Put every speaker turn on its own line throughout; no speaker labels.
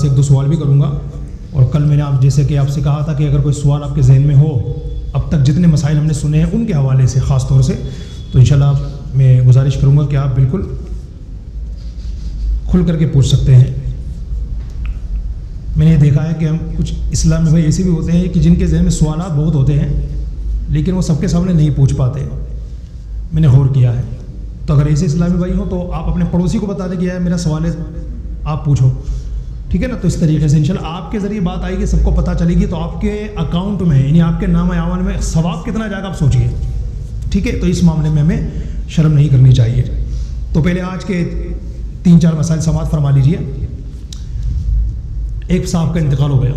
سے ایک دو سوال بھی کروں گا، اور کل میں نے آپ جیسے کہ آپ سے کہا تھا کہ اگر کوئی سوال آپ کے ذہن میں ہو اب تک جتنے مسائل ہم نے سنے ہیں ان کے حوالے سے خاص طور سے، تو انشاءاللہ میں گزارش کروں گا کہ آپ بالکل کھل کر کے پوچھ سکتے ہیں۔ میں نے یہ دیکھا ہے کہ ہم کچھ اسلام میں بھائی ایسے بھی ہوتے ہیں کہ جن کے ذہن میں سوالات بہت ہوتے ہیں لیکن وہ سب کے سامنے نہیں پوچھ پاتے، میں نے غور کیا ہے۔ تو اگر ایسے اسلامی بھائی ہوں تو آپ اپنے پڑوسی کو بتا دیں کہ یار میرا سوال ہے آپ پوچھو، ٹھیک ہے نا؟ تو اس طریقے سے انشاءاللہ آپ کے ذریعے بات آئے گی، سب کو پتہ چلے گی، تو آپ کے اکاؤنٹ میں یعنی آپ کے نام اعمال میں ثواب کتنا جائے گا آپ سوچیے، ٹھیک ہے؟ تو اس معاملے میں ہمیں شرم نہیں کرنی چاہیے۔ تو پہلے آج کے 3-4 مسائل سماعت فرما لیجیے۔ ایک صاحب کا انتقال ہو گیا،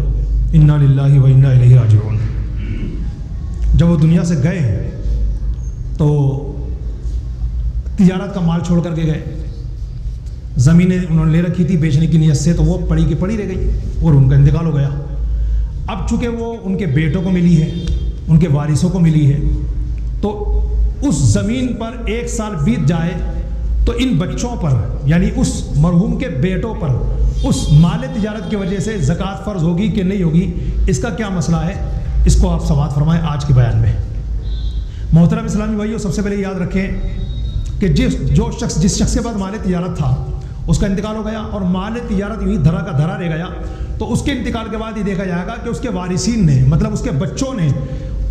انا للہ و انا الیہ راجعون۔ جب وہ دنیا سے گئے تو تجارت کا مال چھوڑ کر کے گئے، زمینیں انہوں نے لے رکھی تھی بیچنے کی نیت سے، تو وہ پڑی کی پڑی رہ گئی اور ان کا انتقال ہو گیا۔ اب چونکہ وہ ان کے بیٹوں کو ملی ہے، ان کے وارثوں کو ملی ہے، تو اس زمین پر 1 سال بیت جائے تو ان بچوں پر یعنی اس مرحوم کے بیٹوں پر اس مال تجارت کی وجہ سے زکوٰۃ فرض ہوگی کہ نہیں ہوگی، اس کا کیا مسئلہ ہے، اس کو آپ سماعت فرمائیں آج کے بیان میں۔ محترم اسلامی بھائیو، سب سے پہلے یاد رکھیں کہ جس شخص کے پاس مال تجارت تھا اس کا انتقال ہو گیا اور مال تجارت یوں ہی دھرا کا دھرا رہ گیا، تو اس کے انتقال کے بعد یہ دیکھا جائے گا کہ اس کے وارثین نے مطلب اس کے بچوں نے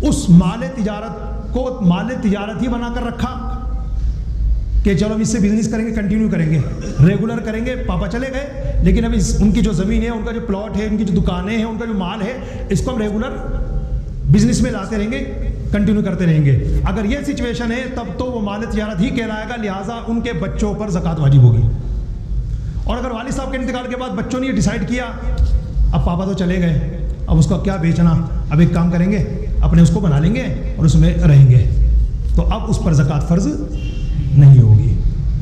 اس مال تجارت کو مال تجارت ہی بنا کر رکھا کہ چلو اس سے بزنس کریں گے، کنٹینیو کریں گے، ریگولر کریں گے۔ پاپا چلے گئے لیکن ابھی ان کی جو زمین ہے، ان کا جو پلاٹ ہے، ان کی جو دکانیں ہیں، ان کا جو مال ہے، اس کو ہم ریگولر بزنس میں لاتے رہیں گے، کنٹینیو کرتے رہیں گے۔ اگر یہ سچویشن ہے تب تو وہ مال تجارت ہی کہلائے گا، لہٰذا ان کے بچوں پر زکوٰۃ واجب ہوگی۔ اور اگر والد صاحب کے انتقال کے بعد بچوں نے یہ ڈیسائیڈ کیا اب پاپا تو چلے گئے، اب اس کو کیا بیچنا، اب ایک کام کریں گے اپنے اس کو بنا لیں گے اور اس میں رہیں گے، تو اب اس پر زکوٰۃ فرض نہیں ہوگی۔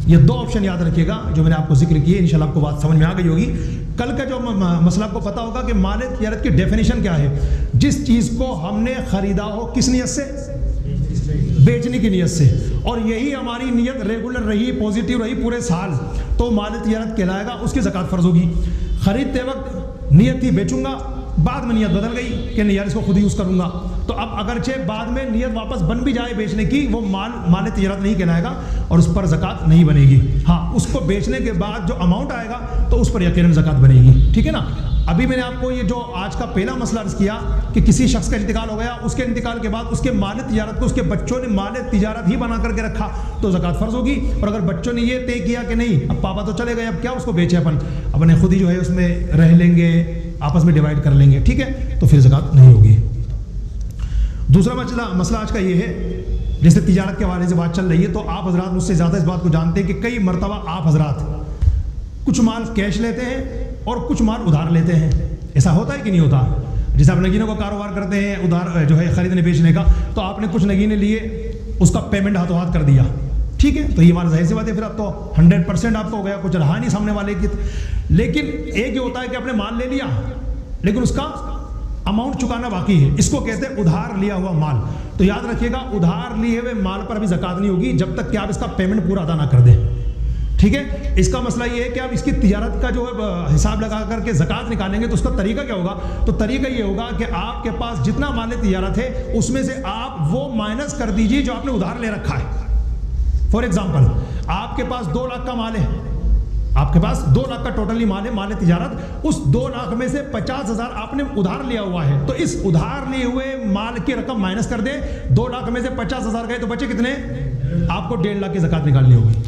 یہ 2 آپشن یاد رکھیے گا جو میں نے آپ کو ذکر کیے، انشاءاللہ آپ کو بات سمجھ میں آ گئی ہوگی۔ کل کا جو مسئلہ آپ کو پتا ہوگا کہ مال تجارت کی ڈیفینیشن کیا ہے، جس چیز کو ہم نے خریدا ہو کس نیت سے، بیچنے کی نیت سے، اور یہی ہماری نیت ریگولر رہی، پازیٹیو رہی پورے سال، تو مال تجارت کہلائے گا، اس کی زکوٰۃ فرض ہوگی۔ خریدتے وقت نیت تھی بیچوں گا، بعد میں نیت بدل گئی کہ نہیں یار اس کو خود ہی یوز کروں گا، تو اب اگرچہ بعد میں نیت واپس بن بھی جائے بیچنے کی، وہ مال تجارت نہیں کہلائے گا اور اس پر زکوٰۃ نہیں بنے گی۔ ہاں، اس کو بیچنے کے بعد جو اماؤنٹ آئے گا تو اس پر یقیناً زکوٰۃ بنے گی، ٹھیک ہے نا؟ ابھی میں نے آپ کو یہ جو آج کا پہلا مسئلہ عرض کیا کہ کسی شخص کا انتقال ہو گیا، اس کے انتقال کے بعد اس کے مال تجارت کو اس کے بچوں نے مال تجارت ہی بنا کر کے رکھا تو زکوٰۃ فرض ہوگی، اور اگر بچوں نے یہ طے کیا کہ نہیں اب پاپا تو چلے گئے، اب کیا اس کو بیچے، اپنے خود ہی جو ہے اس میں رہ لیں گے، آپس میں ڈیوائڈ کر لیں گے، ٹھیک ہے، تو پھر زکوٰۃ نہیں ہوگی۔ دوسرا مسئلہ آج کا یہ ہے، جیسے تجارت کے حوالے سے بات چل رہی ہے تو آپ حضرات مجھ سے زیادہ اس بات کو جانتے ہیں کہ کئی مرتبہ آپ حضرات کچھ مال کیش لیتے ہیں اور کچھ مال ادھار لیتے ہیں، ایسا ہوتا ہے کہ نہیں ہوتا؟ جیسے آپ نگینوں کا کاروبار کرتے ہیں ادھار جو ہے خریدنے بیچنے کا، تو آپ نے کچھ نگینے لیے، اس کا پیمنٹ ہاتھوں ہاتھ کر دیا، ٹھیک ہے، تو یہ ہمارا ظاہر سی بات ہے، پھر اب تو 100% آپ کو ہو گیا، کچھ رہا نہیں سامنے والے کی۔ لیکن ایک یہ ہوتا ہے کہ آپ نے مال لے لیا لیکن اس کا اماؤنٹ چکانا باقی ہے، اس کو کہتے ہیں ادھار لیا ہوا مال۔ تو یاد رکھیے گا ادھار لیے ہوئے مال پر ابھی زکوٰۃ نہیں ہوگی جب تک کہ آپ اس کا پیمنٹ پورا ادا نہ کر دیں، ٹھیک ہے؟ اس کا مسئلہ یہ ہے کہ آپ اس کی تجارت کا جو ہے حساب لگا کر کے زکوٰۃ نکالیں گے تو اس کا طریقہ کیا ہوگا؟ تو طریقہ یہ ہوگا کہ آپ کے پاس جتنا مال تجارت ہے اس میں سے آپ وہ مائنس کر دیجیے جو آپ نے ادھار لے رکھا ہے۔ فار ایگزامپل آپ کے پاس 2 لاکھ کا مال ہے، آپ کے پاس 2 لاکھ کا ٹوٹلی مال ہے، مال تجارت، اس 2 لاکھ میں سے 50,000 آپ نے ادھار لیا ہوا ہے، تو اس ادھار لیے ہوئے مال کی رقم مائنس کر دیں، 2 لاکھ میں سے 50,000 گئے تو بچے کتنے؟ آپ کو 1.5 لاکھ کی زکوٰۃ نکالنی ہوگی،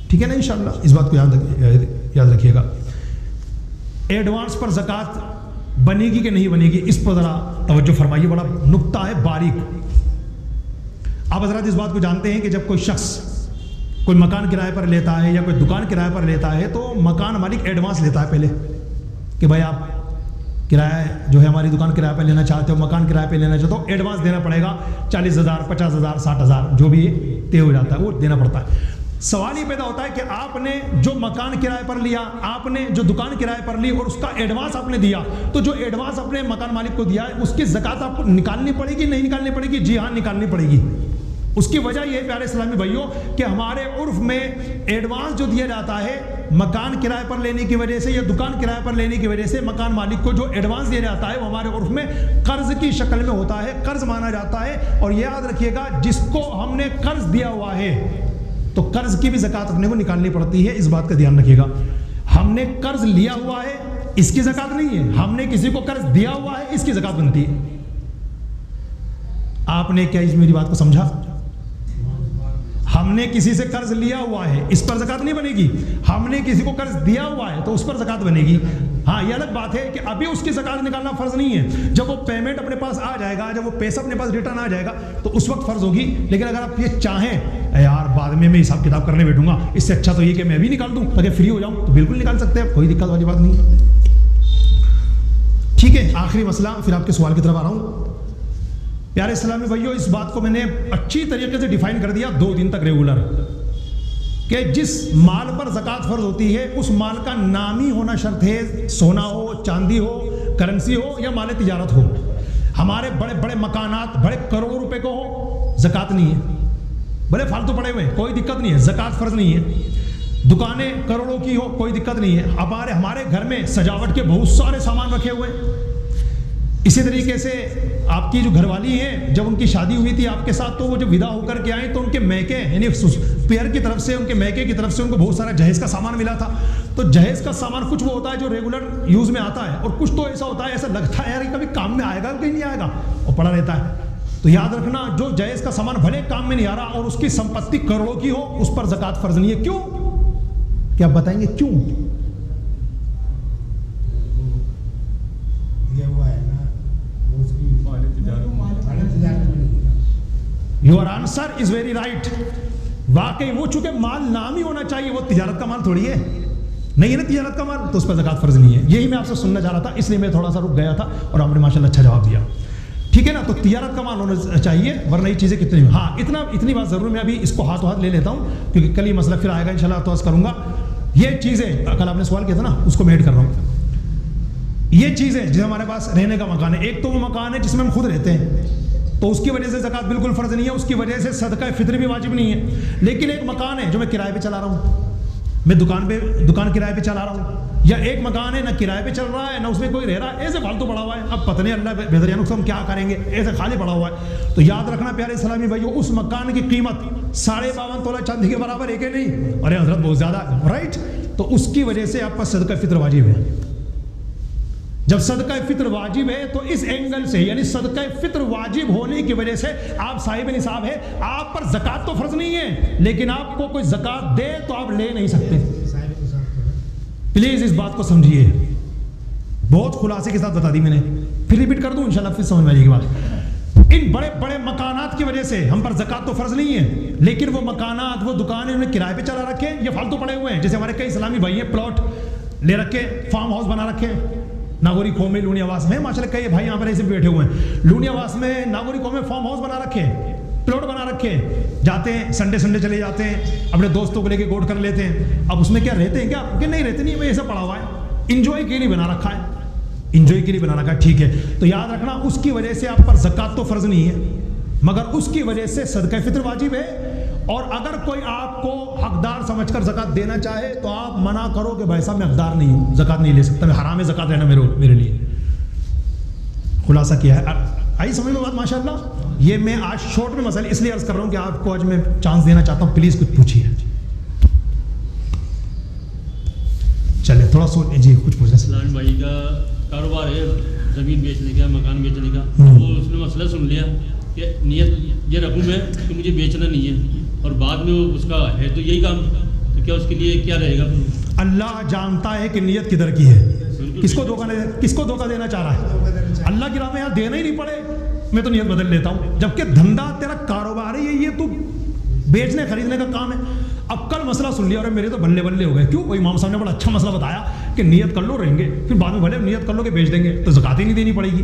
ٹھیک ہے نا؟ انشاءاللہ اس بات کو یاد رکھیے گا۔ ایڈوانس پر زکوٰۃ بنے گی کہ نہیں بنے گی، اس پر ذرا توجہ فرمائیے، بڑا نکتہ ہے باریک۔ آپ حضرات اس بات کو جانتے ہیں کہ جب کوئی شخص کوئی مکان کرائے پر لیتا ہے یا کوئی دکان کرائے پر لیتا ہے تو مکان مالک ایڈوانس لیتا ہے پہلے کہ بھائی آپ کرایہ جو ہے ہماری دکان کرایہ پہ لینا چاہتے ہو، مکان کرایہ پہ لینا چاہتے ہو، ایڈوانس دینا پڑے گا، 40,000 50,000 60,000 جو بھی طے ہو جاتا ہے وہ دینا پڑتا ہے۔ سوال یہ پیدا ہوتا ہے کہ آپ نے جو مکان کرائے پر لیا، آپ نے جو دکان کرائے پر لی اور اس کا ایڈوانس آپ نے دیا، تو جو ایڈوانس اپنے مکان مالک کو دیا ہے اس کی زکوٰۃ آپ کو نکالنی پڑے گی نہیں نکالنی پڑے گی؟ جی ہاں، نکالنی پڑے گی، اس کی وجہ یہ پیارے اسلامی بھائیوں کہ ہمارے عرف میں ایڈوانس جو دیا جاتا ہے مکان کرائے پر لینے کی وجہ سے یا دکان کرائے پر لینے کی وجہ سے مکان مالک کو جو ایڈوانس دیا جاتا ہے وہ ہمارے عرف میں قرض کی شکل میں ہوتا ہے، قرض مانا جاتا ہے. اور یہ یاد رکھیے گا جس کو ہم نے قرض دیا ہوا ہے تو قرض کی بھی زکوٰۃ اپنے کو نکالنی پڑتی ہے. اس بات کا دھیان رکھیے گا. ہم نے قرض لیا ہوا ہے اس کی زکوٰۃ نہیں ہے، ہم نے کسی کو قرض دیا ہوا ہے اس کی زکوٰۃ بنتی ہے. آپ نے کیا اس میری بات کو سمجھا؟ ہم نے کسی سے قرض لیا ہوا ہے اس پر زکوٰۃ نہیں بنے گی، ہم نے کسی کو قرض دیا ہوا ہے تو اس پر زکوٰۃ بنے گی. ہاں یہ الگ بات ہے کہ ابھی اس کی زکوٰۃ نکالنا فرض نہیں ہے، جب وہ پیمنٹ اپنے پاس آ جائے گا، جب وہ پیسہ اپنے پاس ریٹرن آ جائے گا تو اس وقت فرض ہوگی. لیکن اگر آپ یہ چاہیں یار بعد میں حساب کتاب کرنے بیٹھوں گا، اس سے اچھا تو یہ کہ میں بھی نکال دوں تاکہ فری ہو جاؤں، تو بالکل نکال سکتے ہیں، کوئی دقت والی بات نہیں ہے. ٹھیک ہے، آخری مسئلہ پھر آپ کے سوال کی طرف آ رہا ہوں. پیارے اسلامی بھائیو اس بات کو میں نے اچھی طریقے سے ڈیفائن کر دیا 2 دن تک ریگولر، کہ جس مال پر زکوٰۃ فرض ہوتی ہے اس مال کا نامی ہونا شرط ہے، سونا ہو، چاندی ہو، کرنسی ہو یا مال تجارت ہو. ہمارے بڑے بڑے مکانات بڑے کروڑوں روپے کو ہو زکوٰۃ نہیں ہے، بڑے فالتو پڑے ہوئے کوئی دقت نہیں ہے، زکوٰۃ فرض نہیں ہے. دکانیں کروڑوں کی ہو کوئی دقت نہیں ہے. ہمارے گھر میں سجاوٹ کے بہت سارے سامان رکھے ہوئے. اسی طریقے سے آپ کی جو گھر والی ہیں جب ان کی شادی ہوئی تھی آپ کے ساتھ تو وہ جب ودا ہو کر کے آئیں تو ان کے میکے یعنی پیئر کی طرف سے ان کے میکے کی طرف سے ان کو بہت سارا جہیز کا سامان ملا تھا. تو جہیز کا سامان کچھ وہ ہوتا ہے جو ریگولر یوز میں آتا ہے اور کچھ تو ایسا ہوتا ہے ایسا لگتا ہے یار کبھی کام میں آئے گا کہیں نہیں آئے گا اور پڑا رہتا ہے. تو یاد رکھنا جو جہیز کا سامان بھلے کام میں نہیں آ رہا اور اس کی سمپتی کروڑوں کی ہو اس پر زکوٰۃ فرض نہیں ہے. کیوں؟ کیا بتائیں گے کیوں؟ Your answer is very right. واقعی وہ چونکہ مال نام ہی ہونا چاہیے، وہ تجارت کا مال تھوڑی ہے، نہیں ہے نا تجارت کا مال، تو اس پر زکوٰۃ فرض نہیں ہے. یہی میں آپ سے سننا چاہ رہا تھا، اس لیے میں تھوڑا سا رک گیا تھا اور آپ نے ماشاءاللہ اچھا جواب دیا. ٹھیک ہے نا، تو تجارت کا مال ہونا چاہیے ورنہ یہ چیزیں کتنی. ہاں اتنی بات ضرور میں ابھی اس کو ہاتھوں ہاتھ لے لیتا ہوں کیونکہ کل یہ مسئلہ پھر آئے گا انشاءاللہ تو عرض کروں گا. یہ چیزیں کل آپ نے سوال کیا تھا نا اس کو میں ایڈ کر رہا ہوں. یہ چیزیں جیسے ہمارے پاس رہنے کا مکان ہے، ایک تو وہ مکان ہے جس میں ہم خود رہتے ہیں تو اس کی وجہ سے زکوٰۃ بالکل فرض نہیں ہے، اس کی وجہ سے صدقہ فطر بھی واجب نہیں ہے. لیکن ایک مکان ہے جو میں کرائے پہ چلا رہا ہوں، میں دکان کرائے پہ چلا رہا ہوں، یا ایک مکان ہے نہ کرائے پہ چل رہا ہے نہ اس میں کوئی رہ رہا ہے، ایسے فالتو پڑا ہوا ہے، اب پتہ نہیں اللہ بہتر ہم کیا کریں گے، ایسے خالی پڑا ہوا ہے. تو یاد رکھنا پیارے اسلامی بھائیو اس مکان کی قیمت 52.5 تولہ چاندی کے برابر ہے کہ نہیں؟ ارے حضرت بہت زیادہ، رائٹ. تو اس کی وجہ سے آپ پر صدقہ فطر واجب ہے. جب صدقہ فطر واجب ہے تو اس اینگل سے یعنی صدقہ فطر واجب ہونے کی وجہ سے آپ صاحب نصاب ہے، آپ پر زکوٰۃ تو فرض نہیں ہے لیکن آپ کو کوئی زکوٰۃ دے تو آپ لے نہیں سکتے. پلیز اس بات کو سمجھیے، بہت خلاصے کے ساتھ بتا دی میں نے، پھر ریپیٹ کر دوں انشاءاللہ پھر سمجھ میں آئے گی بات. ان بڑے بڑے مکانات کی وجہ سے ہم پر زکوٰۃ تو فرض نہیں ہے لیکن وہ مکانات وہ دکانیں انہیں کرائے پہ چلا رکھے یہ فالتو پڑے ہوئے ہیں. جیسے ہمارے کئی اسلامی بھائی ہیں پلاٹ لے رکھے، فارم ہاؤس بنا رکھے ناگوری قوم میں، لونی آواز میں، ماشاءاللہ کئی بھائی یہاں پر ایسے بیٹھے ہوئے ہیں، لونی آواز میں ناگوری قوم میں فارم ہاؤس بنا رکھے، پلاٹ بنا رکھے، جاتے ہیں سنڈے چلے جاتے ہیں اپنے دوستوں کو لے کے گوٹ کر لیتے ہیں. اب اس میں کیا رہتے ہیں کیا کہ نہیں رہتے نہیں، ایسا پڑا ہوا ہے، انجوائے کے لیے بنا رکھا ہے، انجوائے کے لیے بنا رکھا ہے. ٹھیک ہے، تو یاد رکھنا اس کی وجہ سے آپ پر زکوٰۃ تو فرض نہیں ہے مگر اس کی وجہ سے صدقہ فطر واجب ہے. اور اگر کوئی آپ کو حقدار سمجھ کر زکوٰۃ دینا چاہے تو آپ منع کرو کہ بھائی صاحب میں حقدار نہیں ہوں، زکوٰۃ نہیں لے سکتا، میں حرام ہے زکوٰۃ لینا میرے لیے. خلاصہ کیا ہے آئی سمجھ میں بات ماشاءاللہ. یہ میں آج شارٹ میں مسئلہ اس لیے عرض کر رہا ہوں کہ آپ کو آج میں چانس دینا چاہتا ہوں، پلیز کچھ پوچھیے. چلے تھوڑا سوچ جی کچھ پوچھنا.
اسلام بھائی کا کاروبار ہے زمین بیچنے کا، مکان بیچنے کا، وہ اس نے مسئلہ سن لیا کہ نیت یہ رقم ہے کہ مجھے بیچنا نہیں ہے اور بعد میں وہ اس کا ہے تو یہی کام، تو کیا اس کے لیے کیا رہے گا؟
اللہ جانتا ہے کہ نیت کدھر کی ہے، کس کو دھوکہ دینا چاہ رہا ہے. اللہ کی راہ میں یہاں دینا ہی نہیں پڑے میں تو نیت بدل لیتا ہوں، جبکہ دھندا تیرا کاروبار ہے یہ تو بیچنے خریدنے کا کام ہے. اب کل مسئلہ سن لیا اور میرے تو بلے بلے ہو گئے. کیوں؟ کوئی امام صاحب نے بڑا اچھا مسئلہ بتایا کہ نیت کر لو رہیں گے، پھر بعد میں بھلے نیت کر لو کہ بیچ دیں گے تو زکوٰۃ ہی نہیں دینی پڑے گی.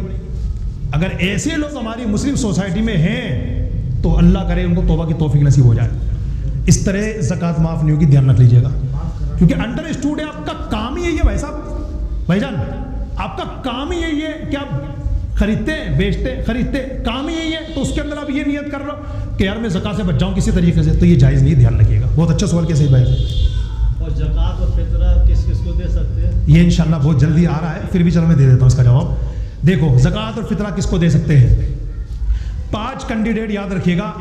اگر ایسے لوگ ہماری مسلم سوسائٹی میں ہیں تو اللہ کرے ان کو توبہ کی توفیق نصیب ہو جائے. اس طرح زکوٰۃ معاف نہیں ہوگی، دھیان رکھ لیجیے گا، کیونکہ انڈر اسٹوڈ ہے، آپ کا کام ہی یہی ہے بھائی صاحب، بھائی جان آپ کا کام ہی یہی ہے کہ آپ خریدتے ہیں بیچتے ہیں خریدتے ہیں، کام ہی یہی ہے، تو اس کے اندر آپ یہ نیت کر لو کہ یار میں زکوٰۃ سے بچ جاؤں کسی طریقے سے، تو یہ جائز نہیں، دھیان رکھیے گا۔ بہت اچھا سوال کیسے بھائی،
اور زکوٰۃ اور فطرہ کس کس کو دے سکتے ہیں؟
یہ انشاءاللہ بہت جلدی آ رہا ہے، پھر بھی چلو میں دے دیتا ہوں اس کا جواب۔ دیکھو زکوٰۃ اور فطرہ کس کو دے سکتے ہیں؟ 5 کینڈیڈیٹ یاد رکھیے گا،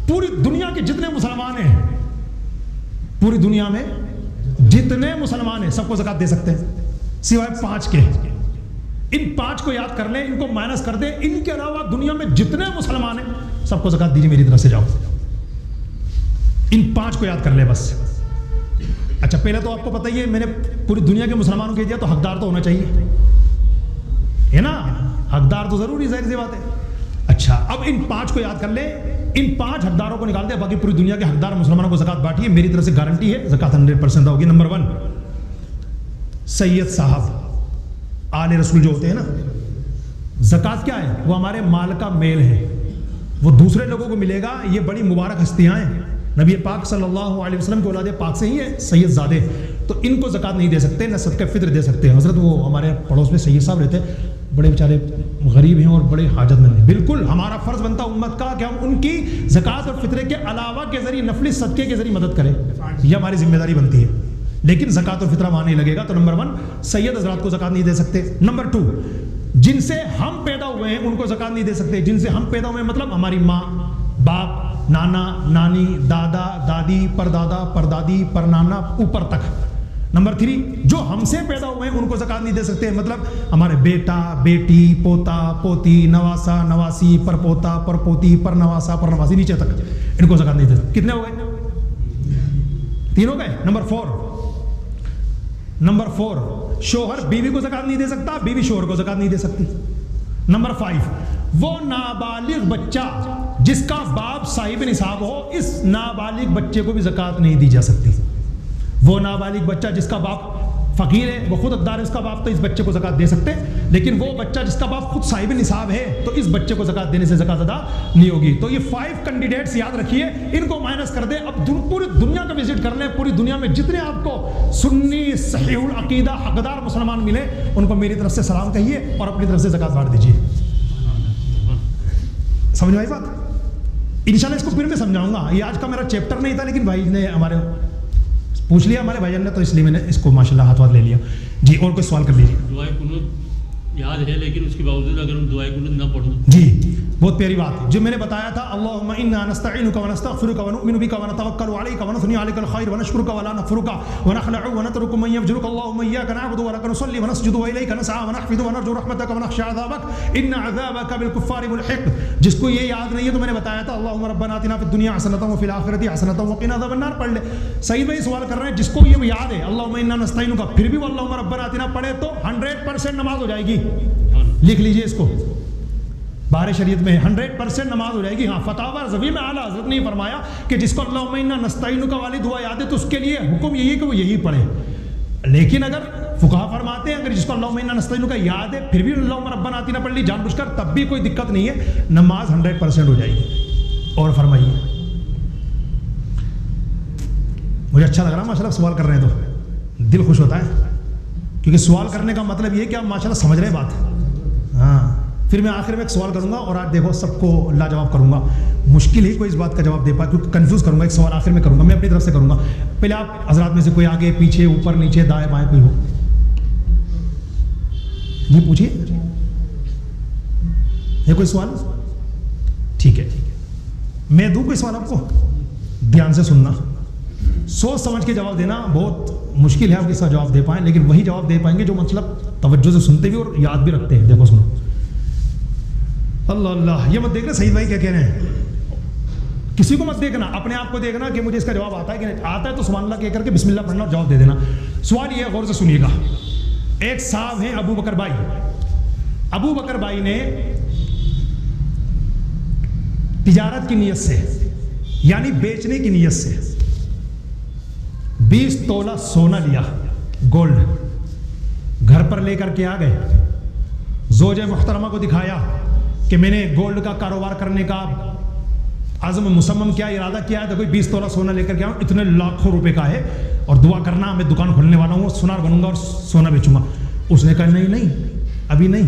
پوری دنیا کے جتنے مسلمان ہیں، پوری دنیا میں جتنے مسلمان ہیں سب کو زکوٰۃ دے سکتے ہیں سوائے 5 کے۔ ان 5 کو یاد کر لیں، ان کو مائنس کر دیں، ان کے علاوہ دنیا میں جتنے مسلمان ہیں سب کو زکوٰۃ دیجیے، میری طرف سے جاؤ۔ ان 5 کو یاد کر لیں بس۔ اچھا پہلے تو آپ کو پتہ ہی ہے، میں نے پوری دنیا کے مسلمانوں کو دیا تو حقدار تو ہونا چاہیے، ہے نا؟ حقدار تو ضروری، ظاہر سی بات ہے۔ اچھا اب ان 5 کو یاد کر لیں، ان 5 حقداروں کو نکال دیں، باقی پوری دنیا کے حقدار مسلمانوں کو زکوٰۃ بانٹیے، میری طرف سے گارنٹی ہے زکوٰۃ 100% ہوگی۔ نمبر 1 سید صاحب، آل رسول جو ہوتے ہیں نا، زکوٰۃ کیا ہے؟ وہ ہمارے مال کا میل ہے، وہ دوسرے لوگوں کو ملے گا، یہ بڑی مبارک ہستیاں ہیں، نبی پاک صلی اللہ علیہ وسلم کے اولاد پاک سے ہی ہیں سید زادے، تو ان کو زکوٰۃ نہیں دے سکتے، نہ صدقہ فطر دے سکتے ہیں۔ حضرت وہ ہمارے پڑوس میں سید صاحب رہتے، بڑے بیچارے غریب ہیں اور بڑے حاجت مند ہیں، بالکل ہمارا فرض بنتا امت کا کہ ہم ان کی زکوٰۃ اور فطرے کے علاوہ کے ذریعے نفلی صدقے کے ذریعے مدد کریں، یہ ہماری ذمہ داری بنتی ہے، لیکن زکوٰۃ اور فطرہ وہاں نہیں لگے گا۔ تو نمبر 1 سید حضرات کو زکوٰۃ نہیں دے سکتے۔ نمبر 2 جن سے ہم پیدا ہوئے ہیں ان کو زکوٰۃ نہیں دے سکتے، جن سے ہم پیدا ہوئے ہیں مطلب ہماری ماں باپ، نانا نانی، دادا دادی، پردادا پردادی، پرنانا، اوپر تک۔ نمبر 3 جو ہم سے پیدا ہوئے ہیں ان کو زکوٰۃ نہیں دے سکتے، مطلب ہمارے بیٹا بیٹی، پوتا پوتی، نواسا نواسی، پر پوتا پر پوتی، پر نواسا پر نواسی، نیچے تک ان کو زکوٰۃ نہیں دے سکتے۔ کتنے ہو گئے؟ 3 ہو گئے۔ نمبر 4 شوہر بیوی کو زکوٰۃ نہیں دے سکتا، بیوی شوہر کو زکوٰۃ نہیں دے سکتی۔ نمبر 5 وہ نابالغ بچہ جس کا باپ صاحب نصاب ہو، اس نابالغ بچے کو بھی زکوٰۃ نہیں دی جا سکتی۔ وہ نابالغ بچہ جس کا باپ فقیر ہے، وہ خود حقدار ہے اس کا باپ، تو اس بچے کو زکوٰۃ دے سکتے، لیکن وہ بچہ جس کا باپ خود صاحب نصاب ہے تو اس بچے کو زکوٰۃ دینے سے زکوٰۃ ادا نہیں ہوگی۔ تو یہ 5 کینڈیڈیٹس یاد رکھیے، ان کو مائنس کر دیں۔ اب پوری دنیا کا وزٹ کر لیں، پوری دنیا میں جتنے آپ کو سنی صحیح العقیدہ حقدار مسلمان ملے ان کو میری طرف سے سلام کہیے اور اپنی طرف سے زکوٰۃ بانٹ دیجیے۔ سمجھ میں آئی بات؟ انشاءاللہ اس کو پھر میں سمجھاؤں گا، یہ آج کا میرا چیپٹر نہیں تھا، لیکن بھائی نے ہمارے پوچھ لیا، ہمارے بھائی جان نے، تو اس لیے میں نے اس کو ماشاءاللہ ہاتھ لے لیا۔ جی اور کوئی سوال کر لیجیے۔
دعائے قنوت یاد ہے لیکن اس کے باوجود اگر ہم دعائے قنوت نہ پڑھوں،
جی بہت پیاری بات جو میں نے بتایا تھا، اللہم انا نستعینک ونستغفرک ونؤمن بک ونتوکل علیک ونثنی علیک الخیر ونشکرک ولا نکفرک ونخلع ونترک من یفجرک، اللہم ایاک نعبد ولک نصلی ونسجد والیک نسعی ونحفظ ونرجو رحمتک ونخشى عذابک ان عذابک بالکفار ملحق۔ جس کو یہ یاد نہیں ہے تو میں نے بتایا تھا، اللہم ربنا آتنا فی الدنیا حسنۃ وفی الآخرۃ حسنۃ وقنا عذاب النار پڑھ لے۔ سعید بھائی سوال کر رہے ہیں جس کو یہ یاد ہے اللہم انا نستعینک، پھر بھی وہ اللہم ربنا آتنا پڑھے تو 100% نماز ہو جائے گی، لکھ لیجئے اس کو، بار شریعت میں 100% نماز ہو جائے گی۔ ہاں فتاوی رضوی میں اعلیٰ حضرت نے یہ فرمایا کہ جس کو اللہم انا نستعینک والی دعا یاد ہے تو اس کے لیے حکم یہی ہے کہ وہ یہی پڑھے، لیکن اگر فقہا فرماتے ہیں اگر جس کو اللہم انا نستعینک یاد ہے پھر بھی اللہم ربنا آتنا پڑھ لی جان بوجھ کر، تب بھی کوئی دقت نہیں ہے، نماز 100% ہو جائے گی۔ اور فرمائیے، مجھے اچھا لگ رہا ہے ماشاءاللہ سوال کر رہے ہیں تو دل خوش ہوتا ہے، کیونکہ سوال کرنے کا مطلب یہ ہے کہ آپ ماشاءاللہ سمجھ رہے ہیں بات۔ ہاں پھر میں آخر میں ایک سوال کروں گا اور آج دیکھو سب کو لاجواب کروں گا، مشکل ہی کوئی اس بات کا جواب دے پائے کیونکہ کنفیوز کروں گا، ایک سوال آخر میں کروں گا، میں اپنی طرف سے کروں گا۔ پہلے آپ حضرات میں سے کوئی آگے پیچھے اوپر نیچے دائیں بائیں کوئی ہو، جی پوچھیے، ہے کوئی سوال؟ ٹھیک ہے میں دوں کوئی سوال آپ کو، دھیان سے سننا، سوچ سمجھ کے جواب دینا، بہت مشکل ہے آپ اس کا جواب دے پائیں، لیکن وہی جواب دے پائیں گے جو مطلب توجہ سے سنتے بھی اور یاد بھی رکھتے ہیں۔ دیکھو سنو، اللہ اللہ، یہ مت دیکھنا سعید بھائی کیا کہہ رہے ہیں، کسی کو مت دیکھنا، اپنے آپ کو دیکھنا کہ مجھے اس کا جواب آتا ہے کہ نہیں آتا ہے، تو سبحان اللہ کہہ کر کے بسم اللہ پڑھنا اور جواب دے دینا۔ سوال یہ ہے، غور سے سنیے گا۔ ایک صاحب ہیں ابو بکر بھائی، ابو بکر بھائی نے تجارت کی نیت سے یعنی بیچنے کی نیت سے 20 تولہ سونا لیا، گولڈ، گھر پر لے کر کے آ گئے، زوجہ محترمہ کو دکھایا کہ میں نے گولڈ کا کاروبار کرنے کا عزم مصمم کیا، ارادہ کیا ہے، تو کوئی 20 تولہ سونا لے کر کے آؤں، اتنے لاکھوں روپے کا ہے، اور دعا کرنا میں دکان کھولنے والا ہوں، سونار بنوں گا اور سونا بیچوں گا۔ اس نے کہا نہیں ابھی نہیں،